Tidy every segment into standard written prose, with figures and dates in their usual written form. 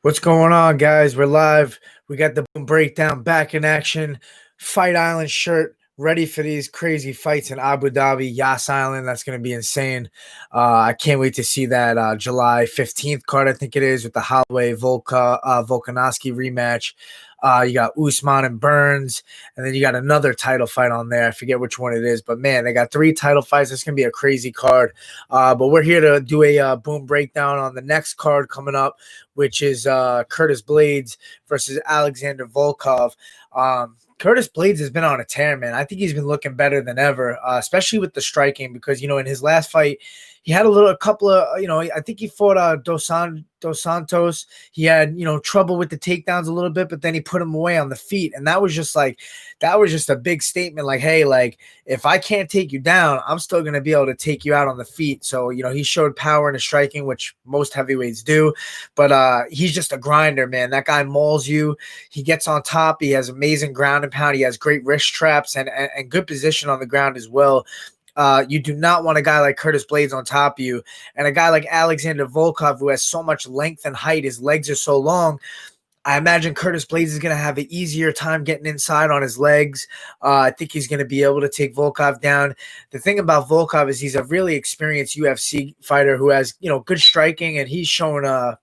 What's going on, guys? We're live. We got the Boom Breakdown back in action. Fight Island shirt ready for these crazy fights in Abu Dhabi, Yas Island. That's going to be insane. I can't wait to see that July 15th card, I think it is, with the Holloway Volkanovski rematch. You got Usman and Burns, and then you got another title fight on there. I forget which one it is, but man, they got 3 title fights. It's going to be a crazy card. But we're here to do a Boom Breakdown on the next card coming up, which is Curtis Blaydes versus Alexander Volkov. Curtis Blaydes has been on a tear, man. I think he's been looking better than ever, especially with the striking, because, in his last fight, he had a couple of, I think he fought Dos Santos. He had, trouble with the takedowns a little bit, but then he put him away on the feet. And that was just a big statement. Like, hey, like, if I can't take you down, I'm still going to be able to take you out on the feet. So, he showed power in his striking, which most heavyweights do, but he's just a grinder, man. That guy mauls you. He gets on top. He has amazing ground and pound. He has great wrist traps and good position on the ground as well. You do not want a guy like Curtis Blaydes on top of you. And a guy like Alexander Volkov, who has so much length and height, his legs are so long, I imagine Curtis Blaydes is going to have an easier time getting inside on his legs. I think he's going to be able to take Volkov down. The thing about Volkov is he's a really experienced UFC fighter who has, good striking, and he's shown an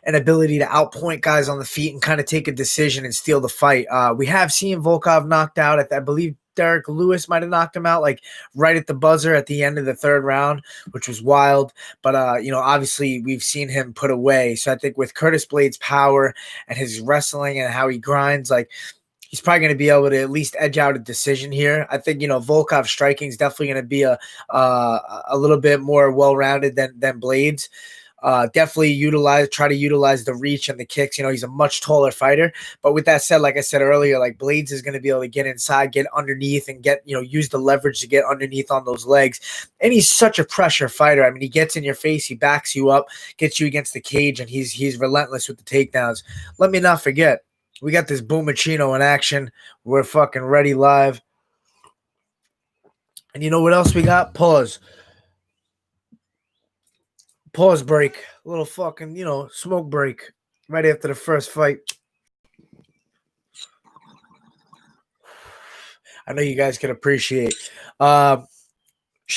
ability to outpoint guys on the feet and kind of take a decision and steal the fight. We have seen Volkov knocked out. I believe Derek Lewis might have knocked him out like right at the buzzer at the end of the 3rd round, which was wild. But, obviously we've seen him put away. So I think with Curtis Blaydes' power and his wrestling and how he grinds, like, he's probably going to be able to at least edge out a decision here. I think, Volkov's striking is definitely going to be a little bit more well-rounded than Blaydes. Definitely try to utilize the reach and the kicks. He's a much taller fighter. But with that said, like I said earlier, like, Blaydes is going to be able to get inside, get underneath, and use the leverage to get underneath on those legs. And he's such a pressure fighter. I mean, he gets in your face, he backs you up, gets you against the cage, and he's relentless with the takedowns. Let me not forget, we got this Boomachino in action. We're fucking ready live. And you know what else we got? Pause break, a little fucking, smoke break right after the first fight. I know you guys can appreciate. Shout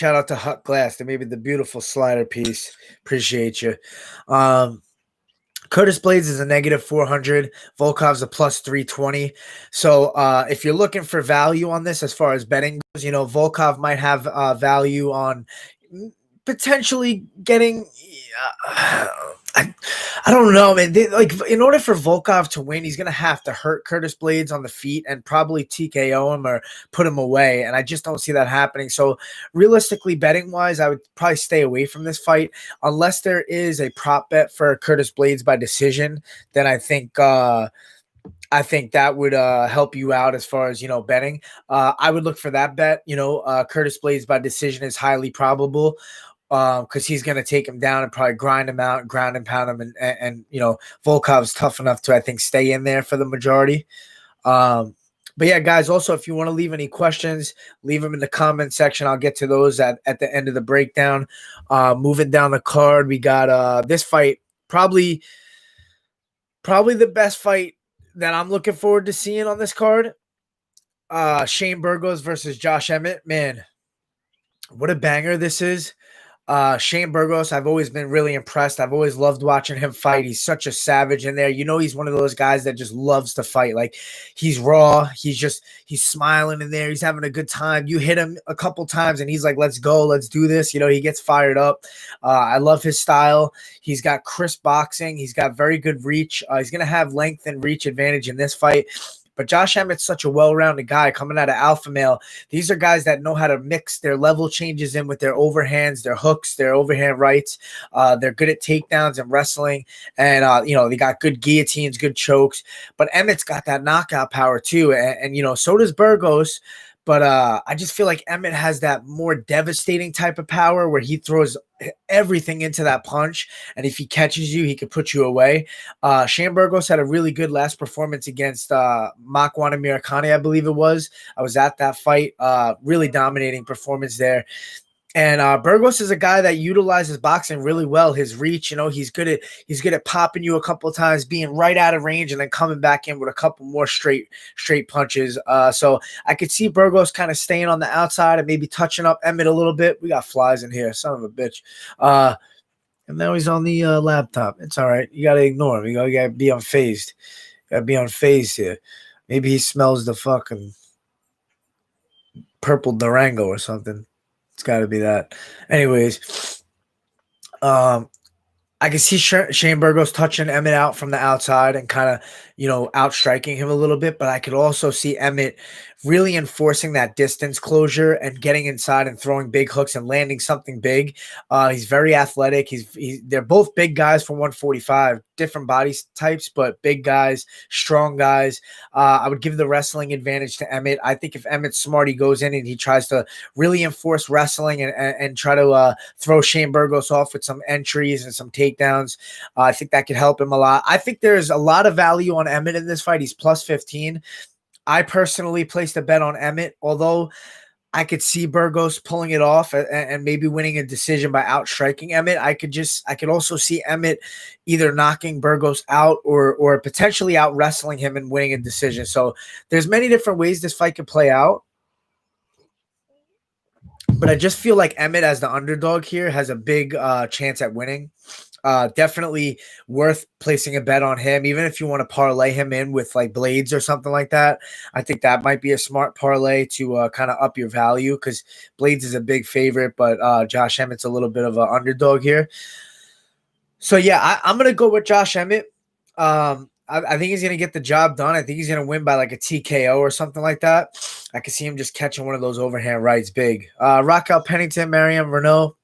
out to Hut Glass. They made me the beautiful slider piece. Appreciate you. Curtis Blaydes is a -400. Volkov's a +320. So if you're looking for value on this as far as betting goes, Volkov might have value on potentially getting I don't know, man. In order for Volkov to win, he's going to have to hurt Curtis Blaydes on the feet and probably TKO him or put him away. And I just don't see that happening. So realistically, betting wise, I would probably stay away from this fight unless there is a prop bet for Curtis Blaydes by decision. Then I think that would help you out as far as, betting. I would look for that bet. Curtis Blaydes by decision is highly probable because he's going to take him down and probably grind him out, ground and pound him. And Volkov's tough enough to, I think, stay in there for the majority. But yeah, guys, also, if you want to leave any questions, leave them in the comment section. I'll get to those at the end of the breakdown. Moving down the card, we got this fight, probably the best fight that I'm looking forward to seeing on this card. Shane Burgos versus Josh Emmett. Man, what a banger this is. Shane Burgos, I've always been really impressed. I've always loved watching him fight. He's such a savage in there. He's one of those guys that just loves to fight. Like, he's raw. He's smiling in there. He's having a good time. You hit him a couple times and he's like, let's go. Let's do this. He gets fired up. I love his style. He's got crisp boxing. He's got very good reach. He's going to have length and reach advantage in this fight. But Josh Emmett's such a well-rounded guy coming out of alpha male. These are guys that know how to mix their level changes in with their overhands, their hooks, their overhand rights. They're good at takedowns and wrestling. And, they got good guillotines, good chokes. But Emmett's got that knockout power too. And so does Burgos. But I just feel like Emmett has that more devastating type of power where he throws everything into that punch. And if he catches you, he could put you away. Shane Burgos had a really good last performance against Makwan Amirkhani, I believe it was. I was at that fight. Really dominating performance there. And Burgos is a guy that utilizes boxing really well. His reach, he's good at popping you a couple of times, being right out of range, and then coming back in with a couple more straight punches. So I could see Burgos kind of staying on the outside and maybe touching up Emmett a little bit. We got flies in here, son of a bitch. And now he's on the laptop. It's all right. You gotta ignore him. You gotta be unfazed. Gotta be unfazed here. Maybe he smells the fucking purple Durango or something. It's got to be that. Anyways, I can see Shane Burgos touching Emmett out from the outside and kind of, outstriking him a little bit. But I could also see Emmett really enforcing that distance closure and getting inside and throwing big hooks and landing something big. He's very athletic. They're both big guys for 145, different body types, but big guys, strong guys. I would give the wrestling advantage to Emmett. I think if Emmett's smart, he goes in and he tries to really enforce wrestling and try to throw Shane Burgos off with some entries and some takedowns. I think that could help him a lot. I think there's a lot of value on Emmett in this fight. He's plus 15. I personally placed a bet on Emmett, although I could see Burgos pulling it off and maybe winning a decision by outstriking Emmett. I could also see Emmett either knocking Burgos out or potentially out wrestling him and winning a decision. So there's many different ways this fight could play out. But I just feel like Emmett, as the underdog here, has a big chance at winning. Definitely worth placing a bet on him, even if you want to parlay him in with like Blaydes or something like that. I think that might be a smart parlay to kind of up your value because Blaydes is a big favorite, but Josh Emmett's a little bit of an underdog here. So yeah, I'm gonna go with Josh Emmett. I think he's going to get the job done. I think he's going to win by like a TKO or something like that. I can see him just catching one of those overhand rights big. Raquel Pennington, Marion Renault.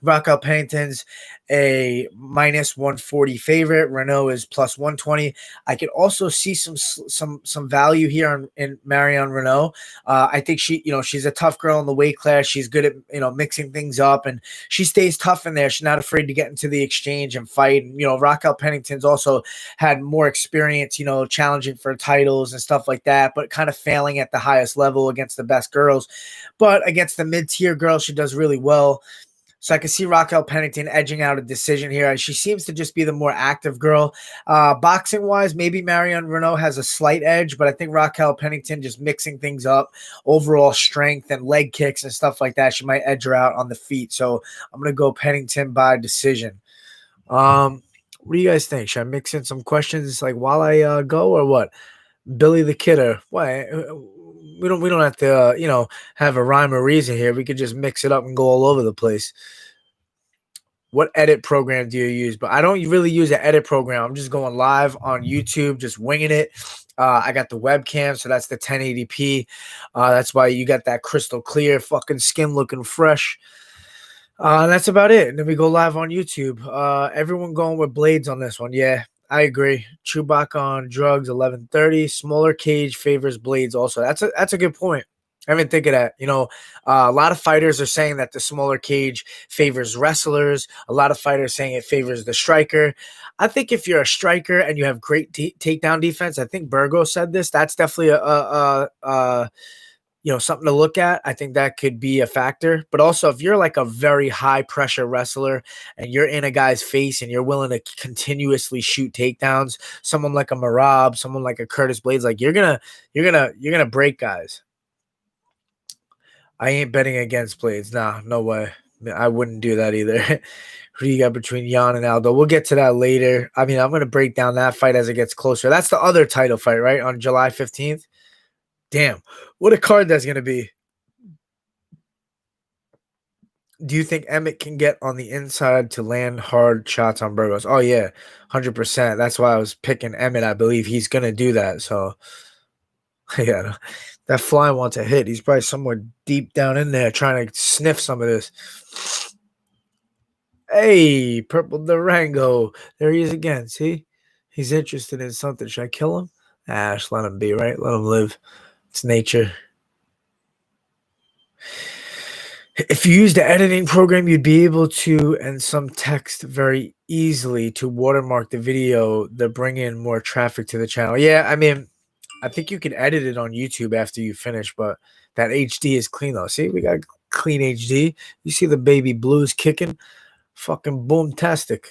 Raquel Pennington's a minus 140 favorite. Renault is plus 120. I could also see some value here in Marion Renault. I think she's a tough girl in the weight class. She's good at mixing things up, and she stays tough in there. She's not afraid to get into the exchange and fight. And, Raquel Pennington's also had more experience, challenging for titles and stuff like that, but kind of failing at the highest level against the best girls. But against the mid-tier girls, she does really well. So I can see Raquel Pennington edging out a decision here. She seems to just be the more active girl. Boxing-wise, maybe Marion Renault has a slight edge, but I think Raquel Pennington just mixing things up, overall strength and leg kicks and stuff like that. She might edge her out on the feet. So I'm going to go Pennington by decision. What do you guys think? Should I mix in some questions like while I go or what? Billy the Kidder. Why? We don't have to have a rhyme or reason here. We could just mix it up and go all over the place. What edit program do you use? But I don't really use an edit program. I'm just going live on YouTube, just winging it. I got the webcam, so that's the 1080p. That's why you got that crystal clear fucking skin looking fresh. That's about it. And then we go live on YouTube. Everyone going with Blaydes on this one. Yeah, I agree. Chewbacca on drugs, 11:30. Smaller cage favors Blaydes. Also, that's a good point. I didn't think of that. A lot of fighters are saying that the smaller cage favors wrestlers. A lot of fighters saying it favors the striker. I think if you're a striker and you have great takedown defense, I think Burgos said this. That's definitely something to look at. I think that could be a factor. But also, if you're like a very high pressure wrestler and you're in a guy's face and you're willing to continuously shoot takedowns, someone like a Marab, someone like a Curtis Blaydes, like you're gonna break guys. I ain't betting against Blaydes. Nah, no way. I wouldn't do that either. Who do you got between Jan and Aldo? We'll get to that later. I mean, I'm going to break down that fight as it gets closer. That's the other title fight, right? On July 15th. Damn. What a card that's going to be. Do you think Emmett can get on the inside to land hard shots on Burgos? Oh, yeah. 100%. That's why I was picking Emmett. I believe he's going to do that. So, yeah. That fly wants a hit. He's probably somewhere deep down in there trying to sniff some of this. Hey, Purple Durango. There he is again. See? He's interested in something. Should I kill him? Just let him be, right? Let him live. It's nature. If you use the editing program, you'd be able to, and some text very easily to watermark the video to bring in more traffic to the channel. Yeah, I mean, I think you can edit it on YouTube after you finish, but that HD is clean though. See, we got Clean HD. You see the baby blues kicking? Fucking boomtastic.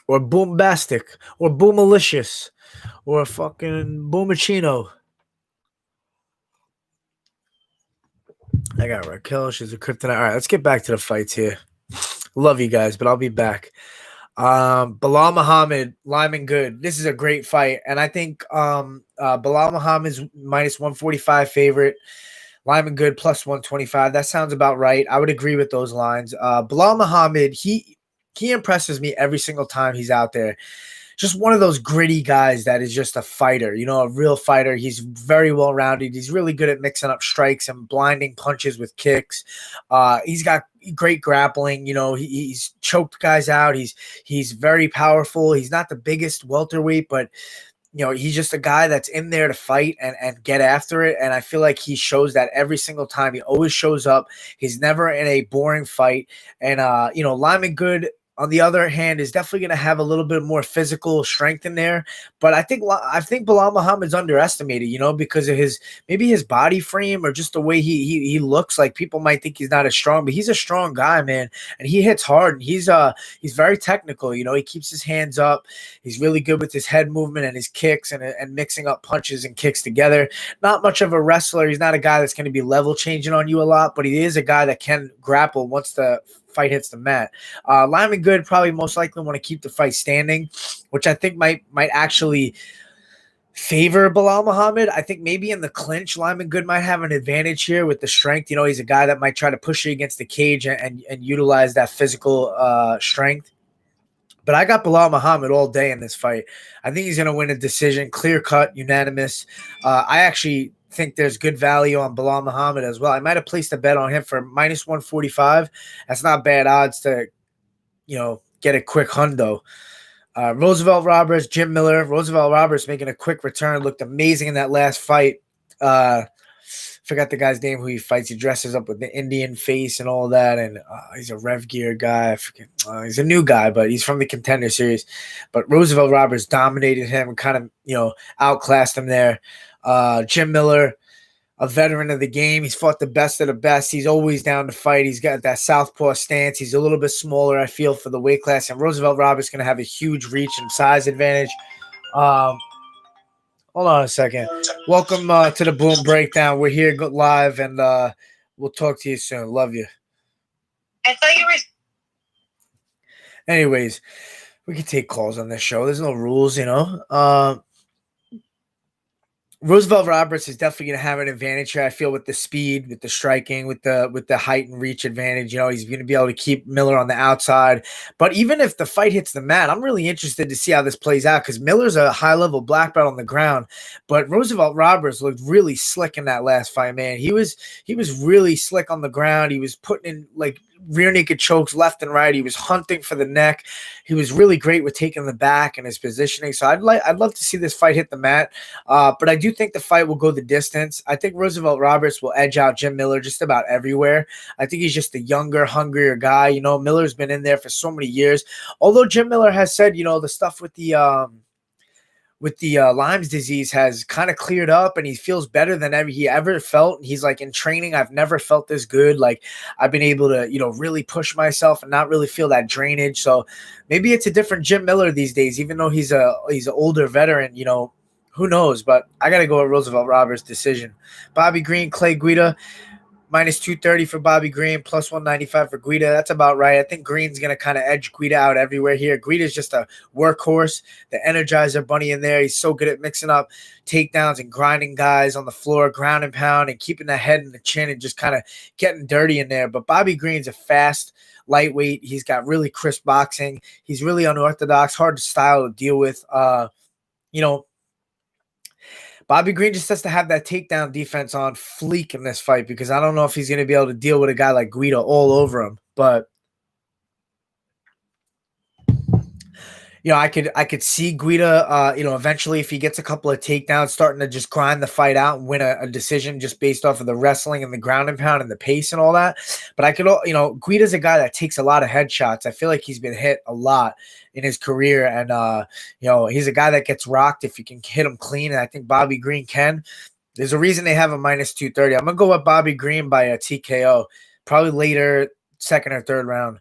Or boombastic. Or boomalicious. Or fucking boomachino. I got Raquel. She's a kryptonite. All right, let's get back to the fights here. Love you guys, but I'll be back. Bilal Muhammad, Lyman Good. This is a great fight. And I think Bilal Muhammad's minus 145 favorite. Lyman Good plus 125. That sounds about right. I would agree with those lines. Bilal Muhammad, he impresses me every single time he's out there. Just one of those gritty guys that is just a fighter, a real fighter. He's very well rounded. He's really good at mixing up strikes and blinding punches with kicks. He's got great grappling. He's choked guys out. He's very powerful. He's not the biggest welterweight, but he's just a guy that's in there to fight and get after it. And I feel like he shows that every single time. He always shows up. He's never in a boring fight. And, Lyman Good, on the other hand, is definitely going to have a little bit more physical strength in there. But I think Bilal Muhammad's underestimated, because of maybe his body frame or just the way he looks. Like, people might think he's not as strong, but he's a strong guy, man. And he hits hard. And he's very technical. He keeps his hands up. He's really good with his head movement and his kicks and mixing up punches and kicks together. Not much of a wrestler. He's not a guy that's going to be level changing on you a lot, but he is a guy that can grapple once the fight hits the mat. Lyman Good probably most likely want to keep the fight standing, which I think might actually favor Bilal Muhammad. I think maybe in the clinch, Lyman Good might have an advantage here with the strength. He's a guy that might try to push you against the cage and utilize that physical strength. But I got Bilal Muhammad all day in this fight. I think he's going to win a decision, clear-cut, unanimous. I actually think there's good value on Bilal Muhammad as well. I might have placed a bet on him for minus 145. That's not bad odds to, get a quick hundo. Roosevelt Roberts, Jim Miller. Roosevelt Roberts making a quick return. Looked amazing in that last fight. Forgot the guy's name who he fights. He dresses up with the Indian face and all that, and he's a Rev Gear guy. I forget. He's a new guy, but he's from the Contender Series. But Roosevelt Roberts dominated him and kind of, outclassed him there. Jim Miller, a veteran of the game. He's fought the best of the best. He's always down to fight. He's got that southpaw stance. He's a little bit smaller, I feel, for the weight class. And Roosevelt Roberts is going to have a huge reach and size advantage. Hold on a second. Welcome to the Boom Breakdown. We're here live, and we'll talk to you soon. Love you. I thought you were. Anyways, we can take calls on this show. There's no rules, Roosevelt Roberts is definitely going to have an advantage here. I feel with the speed, with the striking, with the height and reach advantage. He's going to be able to keep Miller on the outside. But even if the fight hits the mat, I'm really interested to see how this plays out because Miller's a high-level black belt on the ground. But Roosevelt Roberts looked really slick in that last fight, man. He was really slick on the ground. He was putting in rear naked chokes left and right. He was hunting for the neck. He was really great with taking the back and his positioning. So I'd love to see this fight hit the mat. But I do think the fight will go the distance. I think Roosevelt Roberts will edge out Jim Miller just about everywhere. I think he's just a younger, hungrier guy. Miller's been in there for so many years. Although Jim Miller has said, the stuff with the Lyme's disease has kind of cleared up and he feels better than he ever felt. He's like, in training, I've never felt this good. Like, I've been able to, really push myself and not really feel that drainage. So maybe it's a different Jim Miller these days, even though he's an older veteran, who knows? But I got to go with Roosevelt Roberts' decision. Bobby Green, Clay Guida. Minus 230 for Bobby Green, plus 195 for Guida. That's about right. I think Green's going to kind of edge Guida out everywhere here. Guida's just a workhorse, the Energizer Bunny in there. He's so good at mixing up takedowns and grinding guys on the floor, ground and pound, and keeping the head and the chin and just kind of getting dirty in there. But Bobby Green's a fast lightweight. He's got really crisp boxing. He's really unorthodox, hard to style to deal with. Bobby Green just has to have that takedown defense on fleek in this fight because I don't know if he's going to be able to deal with a guy like Guida all over him. But I could see Guida, eventually if he gets a couple of takedowns, starting to just grind the fight out and win a decision just based off of the wrestling and the ground and pound and the pace and all that. But I could, Guida's a guy that takes a lot of headshots. I feel like he's been hit a lot in his career, and he's a guy that gets rocked if you can hit him clean. And I think Bobby Green can. There's a reason they have a minus 230. I'm gonna go with Bobby Green by a TKO. probably later, second or third round.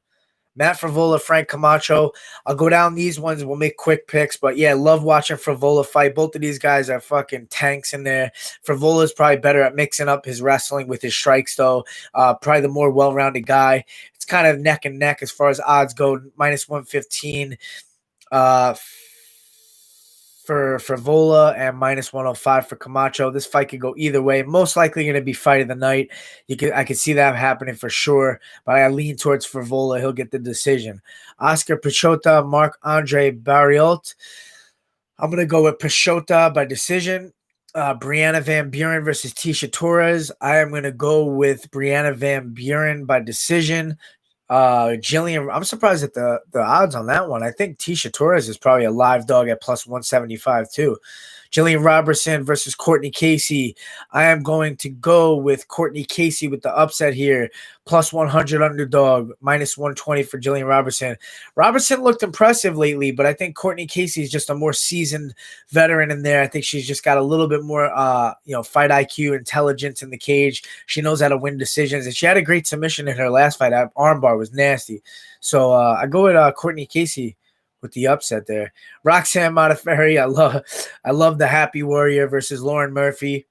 Matt Frevola, Frank Camacho. I'll go down these ones. We'll make quick picks. But yeah, love watching Frevola fight. Both of these guys are fucking tanks in there. Frevola is probably better at mixing up his wrestling with his strikes, though. Probably the more well-rounded guy. It's kind of neck and neck as far as odds go. Minus 115 for Frevola and minus 105 for Camacho. This fight could go either way. Most likely going to be fight of the night. I could see that happening for sure, but I lean towards Frevola. He'll get the decision. Oscar Pichota, Marc-Andre Barriault. I'm going to go with Pichota by decision. Brianna Van Buren versus Tisha Torres. I am going to go with Brianna Van Buren by decision. Jillian, I'm surprised at the odds on that one. I think Tisha Torres is probably a live dog at plus 175 too. Jillian Robertson versus Courtney Casey. I am going to go with Courtney Casey with the upset here. Plus 100 underdog, minus 120 for Jillian Robertson. Robertson looked impressive lately, but I think Courtney Casey is just a more seasoned veteran in there. I think she's just got a little bit more, fight IQ, intelligence in the cage. She knows how to win decisions, and she had a great submission in her last fight. That armbar was nasty. So I go with Courtney Casey with the upset there. Roxanne Modafferi, I love the Happy Warrior versus Lauren Murphy.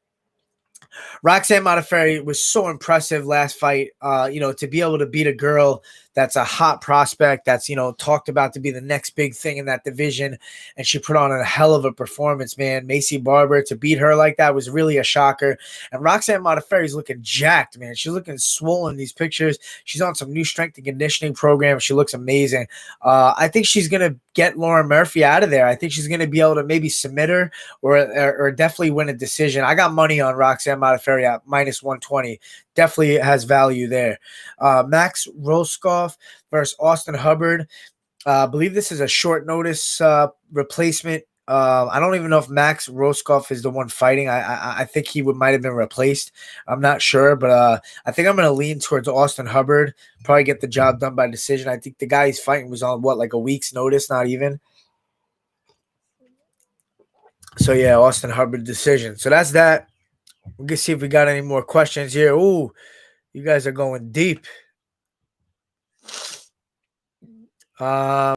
Roxanne Modafferi was so impressive last fight. To be able to beat a girl that's a hot prospect, that's, talked about to be the next big thing in that division, and she put on a hell of a performance, man. Macy Barber, to beat her like that was really a shocker. And Roxanne Modafferi's looking jacked, man. She's looking swollen in these pictures. She's on some new strength and conditioning program. She looks amazing. I think she's going to get Lauren Murphy out of there. I think she's going to be able to maybe submit her or definitely win a decision. I got money on Roxanne Modafferi at minus 120. Definitely has value there. Max Roskopf versus Austin Hubbard. I believe this is a short notice replacement. I don't even know if Max Roskopf is the one fighting. I think he might have been replaced. I'm not sure, but I think I'm going to lean towards Austin Hubbard. Probably get the job done by decision. I think the guy he's fighting was on like a week's notice, not even. So yeah, Austin Hubbard decision. So that's that. We're gonna see if we got any more questions here. Ooh, you guys are going deep. I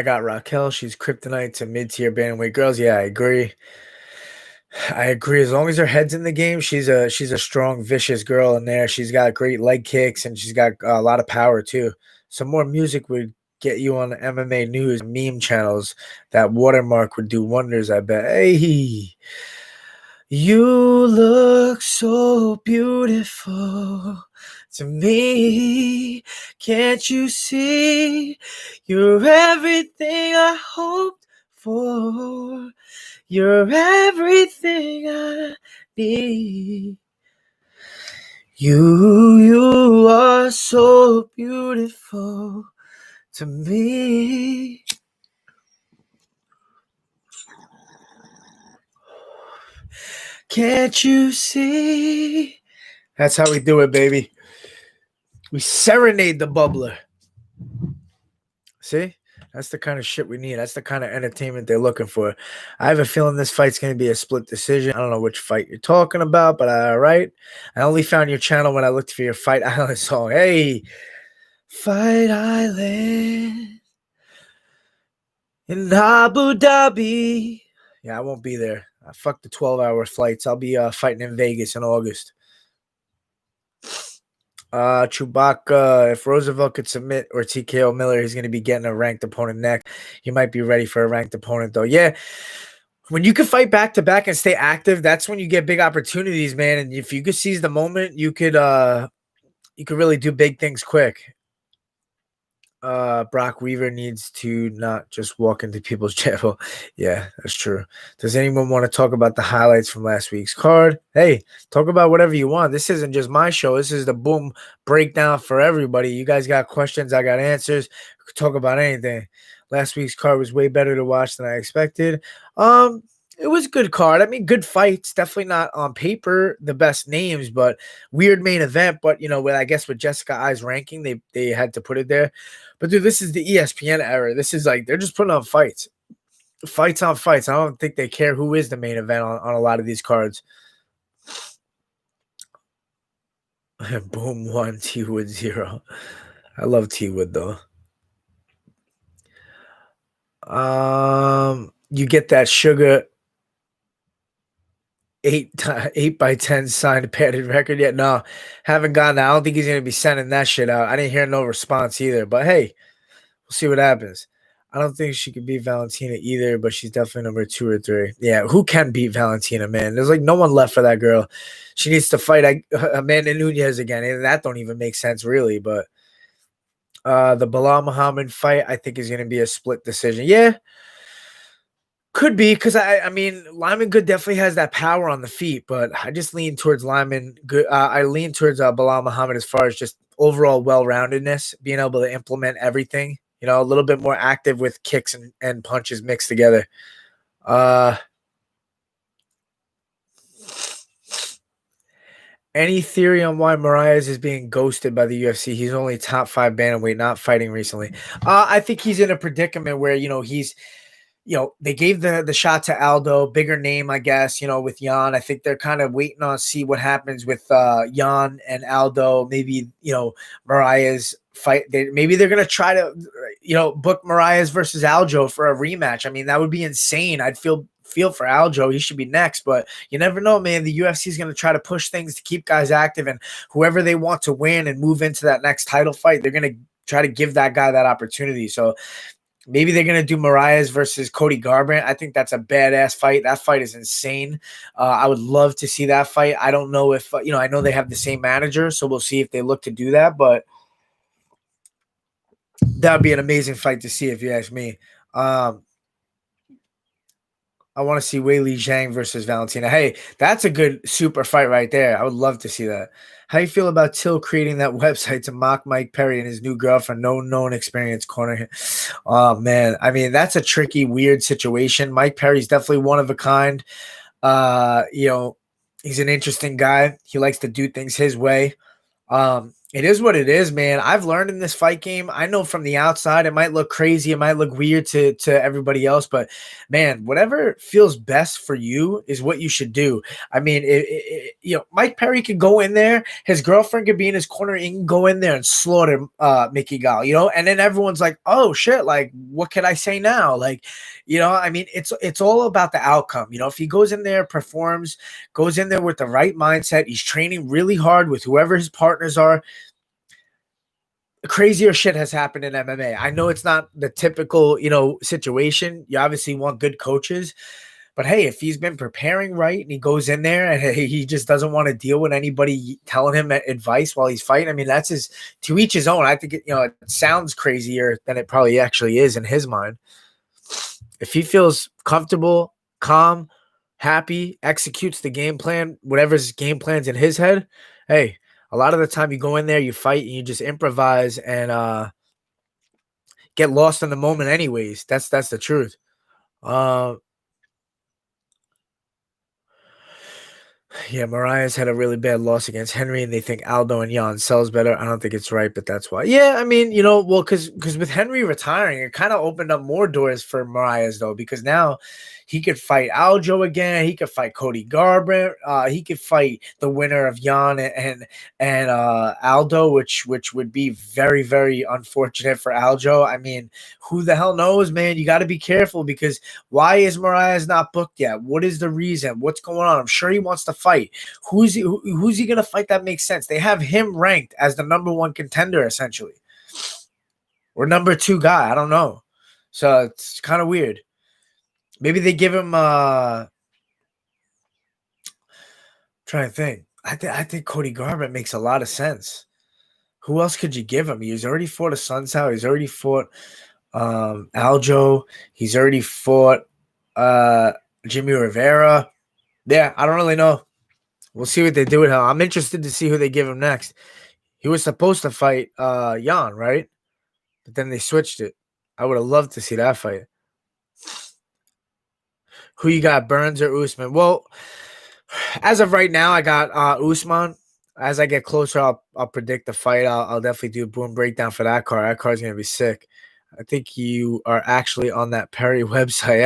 got Raquel. She's kryptonite to mid-tier bantamweight girls. Yeah, I agree. As long as her head's in the game, she's a strong, vicious girl in there. She's got great leg kicks and she's got a lot of power too. Some more music would get you on the MMA news meme channels. That watermark would do wonders, I bet. Hey, you look so beautiful to me. Can't you see? You're everything I hoped for. You're everything I need. You are so beautiful to me. Can't you see? That's how we do it, baby. We serenade the bubbler. See? That's the kind of shit we need. That's the kind of entertainment they're looking for. I have a feeling this fight's going to be a split decision. I don't know which fight you're talking about, but all right. I only found your channel when I looked for your Fight Island song. Hey, Fight Island in Abu Dhabi. Yeah, I won't be there. Fuck the 12-hour flights. I'll be fighting in Vegas in August. Chewbacca, if Roosevelt could submit or TKO Miller, he's going to be getting a ranked opponent next. He might be ready for a ranked opponent, though. Yeah, when you can fight back-to-back and stay active, that's when you get big opportunities, man. And if you could seize the moment, you could really do big things quick. Brock Weaver needs to not just walk into people's channel. Yeah, that's true. Does anyone want to talk about the highlights from last week's card? Hey, talk about whatever you want. This isn't just my show. This is the boom breakdown for everybody. You guys got questions, I got answers. We could talk about anything. Last week's card was way better to watch than I expected. It was a good card. I mean, good fights. Definitely not on paper the best names, but weird main event. But, I guess with Jessica I's ranking, they had to put it there. But, dude, this is the ESPN era. This is like they're just putting on fights on fights. I don't think they care who is the main event on a lot of these cards. Boom 1, T Wood 0. I love T Wood though. You get that Sugar 8x10 signed padded record yet? No, haven't gotten that. I don't think he's gonna be sending that shit out. I didn't hear no response either. But hey, we'll see what happens. I don't think she could beat Valentina either, but she's definitely number 2 or 3. Yeah, who can beat Valentina, man? There's like no one left for that girl. She needs to fight Amanda Nunes again, and that don't even make sense really. But the Bilal Muhammad fight, I think, is going to be a split decision. Yeah, could be because I mean, Lyman Good definitely has that power on the feet, but I just lean towards Lyman Good. I lean towards Bilal Muhammad as far as just overall well-roundedness, being able to implement everything. You know, a little bit more active with kicks and punches mixed together. Any theory on why Moraes is being ghosted by the UFC? He's only top 5 bantamweight, not fighting recently. I think he's in a predicament where they gave the shot to Aldo, bigger name, I guess, with Jan. I think they're kind of waiting on see what happens with Jan and Aldo. Maybe, Mariah's fight. Maybe they're going to try to, book Mariah's versus Aljo for a rematch. I mean, that would be insane. I'd feel for Aljo. He should be next, but you never know, man. The UFC is going to try to push things to keep guys active, and whoever they want to win and move into that next title fight, they're going to try to give that guy that opportunity. So maybe they're going to do Mariah's versus Cody Garbrandt. I think that's a badass fight. That fight is insane. I would love to see that fight. I don't know if, I know they have the same manager, so we'll see if they look to do that, but that would be an amazing fight to see if you ask me. I want to see Weili Zhang versus Valentina. Hey, that's a good super fight right there. I would love to see that. How you feel about Till creating that website to mock Mike Perry and his new girlfriend? No known experience corner. Oh man, I mean that's a tricky, weird situation. Mike Perry's definitely one of a kind. He's an interesting guy. He likes to do things his way. It is what it is, man. I've learned in this fight game. I know from the outside it might look crazy, it might look weird to everybody else, but man, whatever feels best for you is what you should do. I mean, Mike Perry could go in there, his girlfriend could be in his corner, and can go in there and slaughter Mickey Gall, and then everyone's like, oh shit, like what can I say now? Like, I mean, it's all about the outcome. If he goes in there, performs, goes in there with the right mindset, he's training really hard with whoever his partners are. Crazier shit has happened in MMA. I know it's not the typical, situation. You obviously want good coaches, but hey, if he's been preparing right and he goes in there and he just doesn't want to deal with anybody telling him advice while he's fighting, I mean, that's to each his own. I think it sounds crazier than it probably actually is in his mind. If he feels comfortable, calm, happy, executes the game plan, whatever's game plan's in his head, hey, a lot of the time you go in there, you fight, and you just improvise and get lost in the moment anyways. That's the truth. Yeah, Mariah's had a really bad loss against Henry, and they think Aldo and Jan sells better. I don't think it's right, but that's why. Yeah, I mean, well, because with Henry retiring, it kind of opened up more doors for Mariah's though, because now he could fight Aljo again. He could fight Cody Garbrandt. He could fight the winner of Jan and Aldo, which would be very, very unfortunate for Aljo. I mean, who the hell knows, man? You got to be careful because why is Mariah's not booked yet? What is the reason? What's going on? I'm sure he wants to fight. Who's he going to fight that makes sense? They have him ranked as the number 1 contender essentially, or number 2 guy. I don't know. So it's kind of weird. Maybe they give him trying to think. I think Cody Garbrandt makes a lot of sense. Who else could you give him? He's already fought a Sunsao. He's already fought Aljo. He's already fought Jimmy Rivera. Yeah, I don't really know. We'll see what they do with him. I'm interested to see who they give him next. He was supposed to fight Jan, right? But then they switched it. I would have loved to see that fight. Who you got, Burns or Usman? Well, as of right now, I got Usman. As I get closer, I'll predict the fight. I'll definitely do a boom breakdown for that card. That card's gonna be sick. I think you are actually on that Perry website.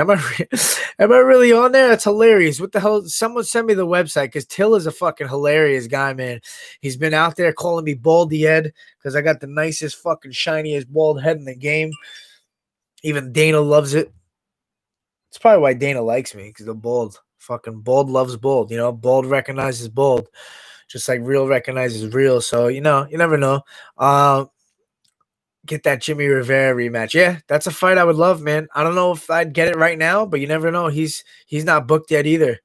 Am I really on there? That's hilarious. What the hell? Someone send me the website because Till is a fucking hilarious guy, man. He's been out there calling me Baldy Ed because I got the nicest fucking shiniest bald head in the game. Even Dana loves it. It's probably why Dana likes me because the bald. Fucking bald loves bald. Bald recognizes bald. Just like real recognizes real. So, you never know. Get that Jimmy Rivera rematch. Yeah, that's a fight I would love, man. I don't know if I'd get it right now, but you never know. He's not booked yet either.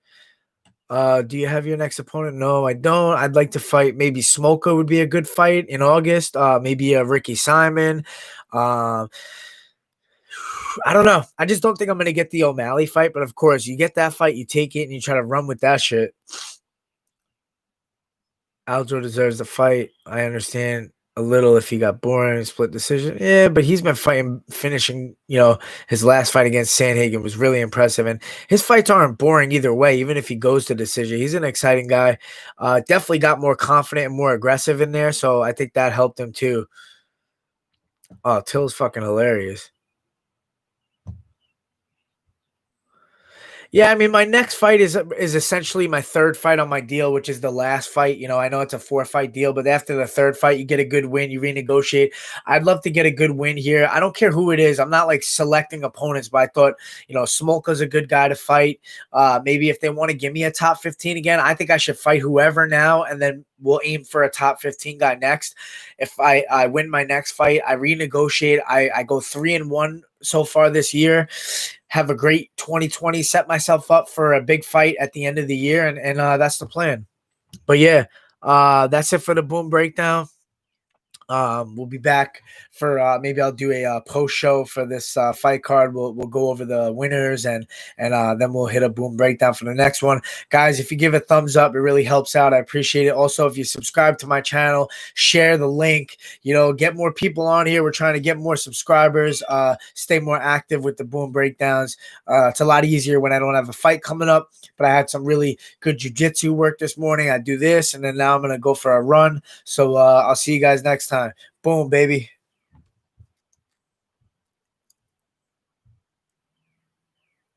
Do you have your next opponent? No, I don't. I'd like to fight. Maybe Smolka would be a good fight in August. Maybe Ricky Simon. Uh, I don't know. I just don't think I'm gonna get the O'Malley fight. But of course, you get that fight, you take it, and you try to run with that shit. Aljo deserves the fight. I understand a little if he got boring, split decision. Yeah, but he's been finishing, his last fight against Sandhagen was really impressive. And his fights aren't boring either way, even if he goes to decision. He's an exciting guy. Definitely got more confident and more aggressive in there. So I think that helped him too. Oh, Till's fucking hilarious. Yeah, I mean, my next fight is essentially my third fight on my deal, which is the last fight. I know it's a 4-fight deal, but after the third fight, you get a good win, you renegotiate. I'd love to get a good win here. I don't care who it is. I'm not like selecting opponents, but I thought, Smolka's a good guy to fight. Maybe if they want to give me a top 15 again, I think I should fight whoever now, and then we'll aim for a top 15 guy next. If I win my next fight, I renegotiate. I go 3-1 so far this year. Have a great 2020, set myself up for a big fight at the end of the year, and that's the plan. But yeah, that's it for the Boom Breakdown. We'll be back for maybe I'll do a post show for this fight card. We'll go over the winners and then we'll hit a Boom Breakdown for the next one. Guys, if you give a thumbs up, it really helps out. I appreciate it. Also, if you subscribe to my channel, share the link, get more people on here. We're trying to get more subscribers, stay more active with the Boom Breakdowns. It's a lot easier when I don't have a fight coming up, but I had some really good jiu-jitsu work this morning. I do this, and then now I'm going to go for a run. So I'll see you guys next time. Boom, baby.